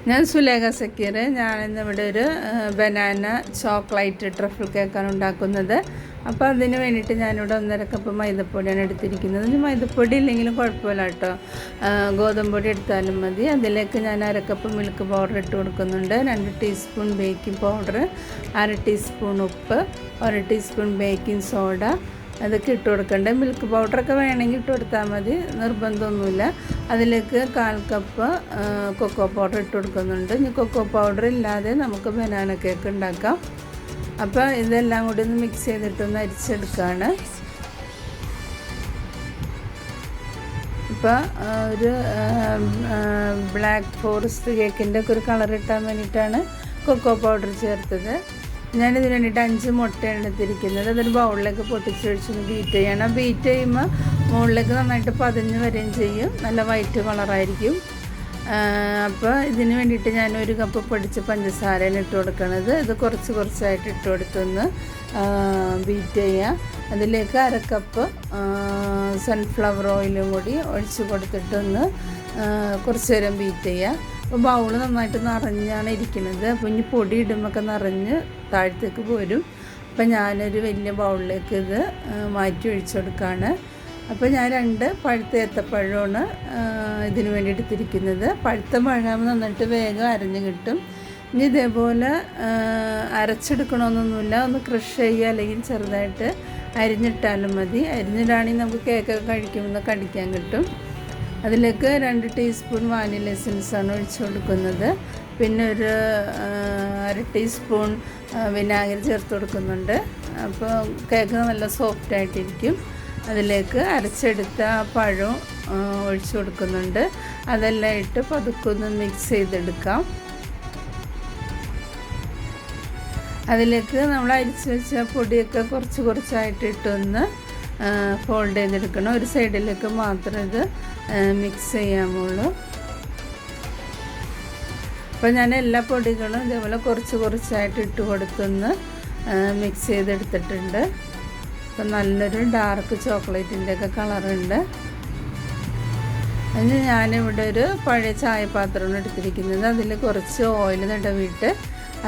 ഞാൻ സുലേഖ സക്കീർ. ഞാനിന്നിവിടെ ഒരു ബനാന ചോക്ലേറ്റ് ട്രഫിൾ കേക്കാണ് ഉണ്ടാക്കുന്നത്. അപ്പോൾ അതിന് വേണ്ടിയിട്ട് ഞാനിവിടെ 1.5 കപ്പ് മൈദപ്പൊടിയാണ് എടുത്തിരിക്കുന്നത്. ഇനി മൈദപ്പൊടി ഇല്ലെങ്കിലും കുഴപ്പമില്ല കേട്ടോ, ഗോതമ്പ് പൊടി എടുത്താലും മതി. അതിലേക്ക് ഞാൻ 1/2 കപ്പ് മിൽക്ക് പൗഡർ ഇട്ട് കൊടുക്കുന്നുണ്ട്, 2 ടീസ്പൂൺ ബേക്കിംഗ് പൗഡർ, 1/2 ടീസ്പൂൺ ഉപ്പ്, 1 ടീസ്പൂൺ ബേക്കിംഗ് സോഡ, അതൊക്കെ ഇട്ട് കൊടുക്കണ്ടേ. മിൽക്ക് പൗഡറൊക്കെ വേണമെങ്കിൽ ഇട്ട് കൊടുത്താൽ മതി, നിർബന്ധമൊന്നുമില്ല. അതിലേക്ക് 1/4 കപ്പ് കൊക്കോ പൗഡർ ഇട്ട് കൊടുക്കുന്നുണ്ട്. ഇനി കൊക്കോ പൗഡർ ഇല്ലാതെ നമുക്ക് ബനാന കേക്ക് ഉണ്ടാക്കാം. അപ്പോൾ ഇതെല്ലാം കൂടി ഒന്ന് മിക്സ് ചെയ്തിട്ടൊന്ന് അരിച്ചെടുക്കുകയാണ്. ഇപ്പോൾ ഒരു ബ്ലാക്ക് ഫോറസ്റ്റ് കേക്കിൻ്റെ ഒക്കെ ഒരു കളർ ഇട്ടാൻ വേണ്ടിയിട്ടാണ് കൊക്കോ പൗഡർ ചേർത്തത്. ഞാനിതിന് വേണ്ടിയിട്ട് 5 മുട്ടയാണ് എടുത്തിരിക്കുന്നത്. അതൊരു ബൗളിലേക്ക് പൊട്ടിച്ചൊഴിച്ചൊന്ന് ബീറ്റ് ചെയ്യണം. ബീറ്റ് ചെയ്യുമ്പോൾ മുകളിലേക്ക് നന്നായിട്ട് പതഞ്ഞ് വരികയും ചെയ്യും, നല്ല വൈറ്റ് കളറായിരിക്കും. അപ്പോൾ ഇതിന് വേണ്ടിയിട്ട് ഞാൻ 1 കപ്പ് പൊടിച്ച പഞ്ചസാരയാണ് ഇട്ട് കൊടുക്കുന്നത്. ഇത് കുറച്ചായിട്ട് ഇട്ട് കൊടുത്തൊന്ന് ബീറ്റ് ചെയ്യുക. അതിലേക്ക് 1/2 കപ്പ് സൺഫ്ലവർ ഓയിലും കൂടി ഒഴിച്ച് കൊടുത്തിട്ടൊന്ന് കുറച്ച് നേരം ബീറ്റ് ചെയ്യുക. അപ്പോൾ ബൗൾ നന്നായിട്ട് നിറഞ്ഞാണ് ഇരിക്കുന്നത്. അപ്പോൾ ഇനി പൊടി ഇടുമ്പോൾ നിറഞ്ഞ് താഴത്തേക്ക് പോരും. അപ്പോൾ ഞാനൊരു വലിയ ബൗളിലേക്ക് ഇത് മാറ്റി ഒഴിച്ചു കൊടുക്കുകയാണ്. അപ്പോൾ ഞാൻ 2 പഴുത്ത ഏത്തപ്പഴമാണ് ഇതിന് വേണ്ടി എടുത്തിരിക്കുന്നത്. പഴുത്ത പഴമാകുമ്പോൾ നന്നായിട്ട് വേഗം അരഞ്ഞ് കിട്ടും. ഇനി ഇതേപോലെ അരച്ചെടുക്കണമെന്നൊന്നുമില്ല, ഒന്ന് ക്രഷ് ചെയ്യുക, അല്ലെങ്കിൽ ചെറുതായിട്ട് അരിഞ്ഞിട്ടാലും മതി. അരിഞ്ഞിടാണെങ്കിൽ നമുക്ക് കേക്കൊക്കെ കഴിക്കുമ്പോൾ കടിക്കാൻ കിട്ടും. അതിലേക്ക് 2 ടീസ്പൂൺ വാനില എസൻസാണ് ഒഴിച്ച് കൊടുക്കുന്നത്. പിന്നെ ഒരു 1/2 ടീസ്പൂൺ വിനാഗിരി ചേർത്ത് കൊടുക്കുന്നുണ്ട്. അപ്പോൾ കേക്ക് നല്ല സോഫ്റ്റായിട്ടിരിക്കും. അതിലേക്ക് അരച്ചെടുത്ത പഴം ഒഴിച്ച് കൊടുക്കുന്നുണ്ട്. അതെല്ലാം ഇട്ട് പതുക്കൊന്ന് മിക്സ് ചെയ്തെടുക്കാം. അതിലേക്ക് നമ്മൾ അരിച്ച് വെച്ച പൊടിയൊക്കെ കുറച്ചായിട്ട് ഇട്ടൊന്ന് ഫോൾഡ് ചെയ്തെടുക്കണം. ഒരു സൈഡിലേക്ക് മാത്രമേ ഇത് മിക്സ് ചെയ്യാമുള്ളൂ. അപ്പോൾ ഞാൻ എല്ലാ പൊടികളും ഇതേപോലെ കുറച്ചായിട്ട് ഇട്ട് കൊടുത്തൊന്ന് മിക്സ് ചെയ്തെടുത്തിട്ടുണ്ട്. അപ്പോൾ നല്ലൊരു ഡാർക്ക് ചോക്ലേറ്റിൻ്റെ ഒക്കെ കളറുണ്ട്. അതിന് ഞാനിവിടെ ഒരു പഴയ ചായപാത്രമാണ് എടുത്തിരിക്കുന്നത്. അതിൽ കുറച്ച് ഓയിൽ തടവിയിട്ട്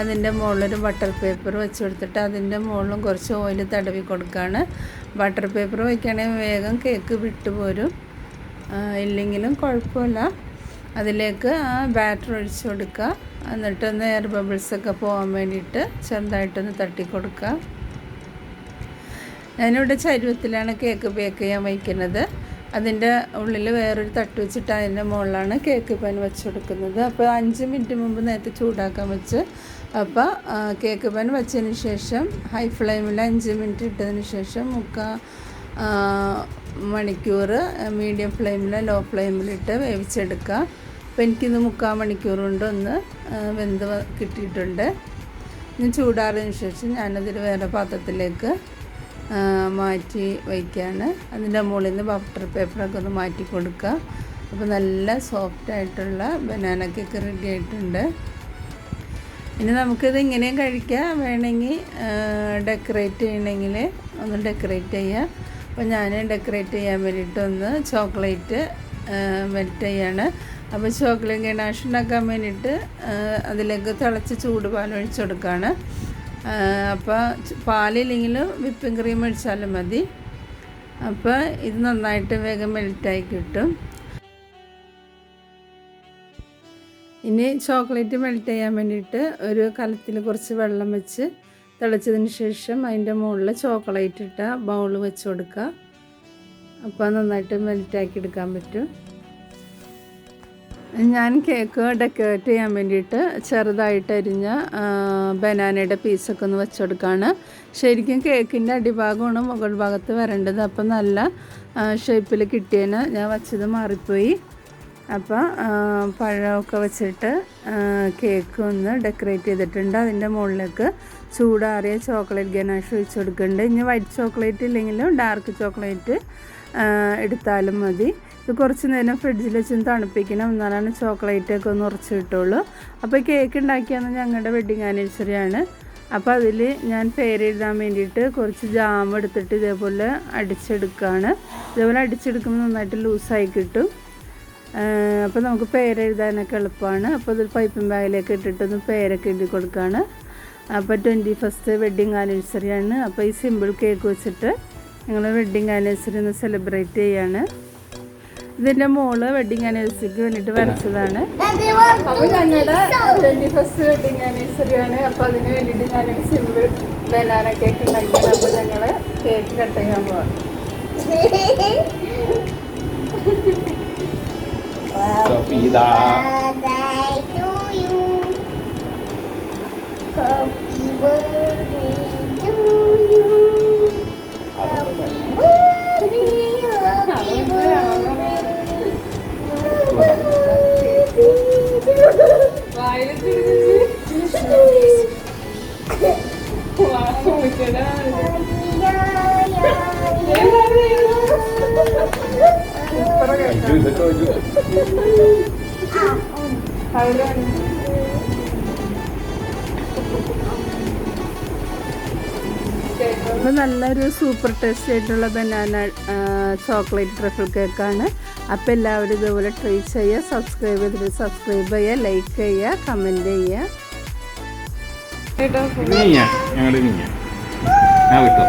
അതിൻ്റെ മുകളിലൊരു ബട്ടർ പേപ്പർ വെച്ച് കൊടുത്തിട്ട് അതിൻ്റെ മുകളിലും കുറച്ച് ഓയിൽ തടവി കൊടുക്കുകയാണ്. ബട്ടർ പേപ്പർ വയ്ക്കുകയാണെങ്കിൽ വേഗം കേക്ക് വിട്ടുപോരും, ഇല്ലെങ്കിലും കുഴപ്പമില്ല. അതിലേക്ക് ആ ബാറ്റർ ഒഴിച്ച് കൊടുക്കുക. എന്നിട്ടൊന്ന് എയർ ബബിൾസൊക്കെ പോകാൻ വേണ്ടിയിട്ട് ചെറുതായിട്ടൊന്ന് തട്ടി കൊടുക്കുക. ഞാനിവിടെ ചരുവത്തിലാണ് കേക്ക് ബേക്ക് ചെയ്യാൻ വയ്ക്കുന്നത്. അതിൻ്റെ ഉള്ളിൽ വേറൊരു തട്ട് വെച്ചിട്ട് അതിൻ്റെ മുകളിലാണ് കേക്ക് പാൻ വെച്ച് കൊടുക്കുന്നത്. അപ്പോൾ 5 മിനിറ്റ് മുമ്പ് നേരത്തെ ചൂടാക്കാൻ വെച്ച്, അപ്പോൾ കേക്ക് പാൻ വെച്ചതിന് ശേഷം ഹൈ ഫ്ലെയിമിൽ 5 മിനിറ്റ് ഇട്ടതിന് ശേഷം 3/4 മണിക്കൂർ മീഡിയം ഫ്ലെയിമിൽ ലോ ഫ്ലെയിമിലിട്ട് വേവിച്ചെടുക്കുക. അപ്പോൾ എനിക്കിന്ന് 3/4 മണിക്കൂർ കൊണ്ട് ഒന്ന് വെന്ത് കിട്ടിയിട്ടുണ്ട്. ഇനി ചൂടാറിയതിന് ശേഷം ഞാനതിൽ വേറെ പാത്രത്തിലേക്ക് മാറ്റി വയ്ക്കുകയാണ്. അതിൻ്റെ മുകളിൽ നിന്ന് ബട്ടർ പേപ്പറൊക്കെ ഒന്ന് മാറ്റി കൊടുക്കുക. അപ്പോൾ നല്ല സോഫ്റ്റായിട്ടുള്ള ബനാന കേക്ക് റെഡി ആയിട്ടുണ്ട്. ഇനി നമുക്കിത് ഇങ്ങനെയും കഴിക്കാം, വേണമെങ്കിൽ ഡെക്കറേറ്റ് ചെയ്യണമെങ്കിൽ ഒന്ന് ഡെക്കറേറ്റ് ചെയ്യാം. അപ്പോൾ ഞാൻ ഡെക്കറേറ്റ് ചെയ്യാൻ വേണ്ടിയിട്ടൊന്ന് ചോക്ലേറ്റ് മെൽറ്റ് ചെയ്യാണ്. അപ്പോൾ ചോക്ലേറ്റ് ഗനാഷ് ഉണ്ടാക്കാൻ വേണ്ടിയിട്ട് അതിലേക്ക് തിളച്ച് ചൂടുപാൽ ഒഴിച്ച് കൊടുക്കുകയാണ്. അപ്പോൾ പാലില്ലെങ്കിലും വിപ്പിംഗ് ക്രീം ഒഴിച്ചാലും മതി. അപ്പോൾ ഇത് നന്നായിട്ട് വേഗം മെൽറ്റായി കിട്ടും. ഇനി ചോക്ലേറ്റ് മെൽറ്റ് ചെയ്യാൻ വേണ്ടിയിട്ട് ഒരു കലത്തിൽ കുറച്ച് വെള്ളം വെച്ച് തിളച്ചതിന് ശേഷം അതിൻ്റെ മുകളിൽ ചോക്ലേറ്റ് ഇട്ട ബൗൾ വെച്ച് കൊടുക്കുക. അപ്പോൾ നന്നായിട്ട് മെൽറ്റാക്കി എടുക്കാൻ പറ്റും. ഞാൻ കേക്ക് ഡെക്കറേറ്റ് ചെയ്യാൻ വേണ്ടിയിട്ട് ചെറുതായിട്ട് അരിഞ്ഞ ബനാനയുടെ പീസൊക്കെ ഒന്ന് വെച്ച് കൊടുക്കുകയാണ്. ശരിക്കും കേക്കിൻ്റെ അടിഭാഗമാണ് മുകൾ ഭാഗത്ത് വരേണ്ടത്. അപ്പോൾ നല്ല ഷേപ്പിൽ കിട്ടിയതിന് ഞാൻ വച്ചത് മാറിപ്പോയി. അപ്പോൾ പഴമൊക്കെ വെച്ചിട്ട് കേക്ക് ഒന്ന് ഡെക്കറേറ്റ് ചെയ്തിട്ടുണ്ട്. അതിൻ്റെ മുകളിലേക്ക് ചൂടാറിയ ചോക്ലേറ്റ് ഗനാഷ് ഒഴിച്ച് കൊടുക്കുന്നുണ്ട്. ഇനി വൈറ്റ് ചോക്ലേറ്റ് ഇല്ലെങ്കിലും ഡാർക്ക് ചോക്ലേറ്റ് എടുത്താലും മതി. ഇത് കുറച്ച് നേരം ഫ്രിഡ്ജിൽ വെച്ച് തണുപ്പിക്കണം, എന്നാലാണ് ചോക്ലേറ്റൊക്കെ ഒന്ന് ഉറച്ച് കിട്ടുള്ളൂ. അപ്പോൾ കേക്ക് ഉണ്ടാക്കിയെന്ന് ഞങ്ങളുടെ വെഡ്ഡിങ് ആനിവേഴ്സറിയാണ്. അപ്പോൾ അതിൽ ഞാൻ പേരെഴുതാൻ വേണ്ടിയിട്ട് കുറച്ച് ജാം എടുത്തിട്ട് ഇതേപോലെ അടിച്ചെടുക്കുകയാണ്. ഇതേപോലെ അടിച്ചെടുക്കുമ്പോൾ നന്നായിട്ട് ലൂസായി കിട്ടും. അപ്പോൾ നമുക്ക് പേരെഴുതാനൊക്കെ എളുപ്പമാണ്. അപ്പോൾ അതൊരു പൈപ്പിംഗ് ബാഗിലേക്ക് ഇട്ടിട്ടൊന്ന് പേരൊക്കെ എഴുതി കൊടുക്കുകയാണ്. അപ്പോൾ 21st വെഡ്ഡിങ് ആനിവേഴ്സറിയാണ്. അപ്പോൾ ഈ സിമ്പിൾ കേക്ക് വെച്ചിട്ട് ഞങ്ങൾ വെഡ്ഡിങ് ആനിവേഴ്സറി ഒന്ന് സെലിബ്രേറ്റ് ചെയ്യാണ്. ഇതിൻ്റെ മോള് വെഡ്ഡിങ് ആനിവേഴ്സറിക്ക് വേണ്ടിയിട്ട് വരച്ചതാണ്. അപ്പോൾ ഞങ്ങളുടെ 21st വെഡ്ഡിങ് ആനിവേഴ്സറിയാണ്. അപ്പോൾ അതിന് വേണ്ടിയിട്ട് ഞാനൊരു സിമ്പിൾ ബനാന കേക്ക് ഉണ്ടാക്കിയാണ്. അപ്പോൾ ഞങ്ങൾ കേക്ക് കട്ട് ചെയ്യാൻ പോവാം. Happy birthday to you. Happy birthday to you. Happy birthday, happy birthday. അപ്പോൾ നല്ലൊരു സൂപ്പർ ടേസ്റ്റ് ആയിട്ടുള്ള ബനാന ചോക്ലേറ്റ് ട്രഫിൾ കേക്കാണ്. അപ്പോൾ എല്ലാവരും ഇതുപോലെ ട്രൈ ചെയ്യുക. സബ്സ്ക്രൈബ് ചെയ്തിട്ട് സബ്സ്ക്രൈബ് ചെയ്യുക, ലൈക്ക് ചെയ്യുക, കമൻറ്റ് ചെയ്യുക. ഞങ്ങൾ വിട്ടോ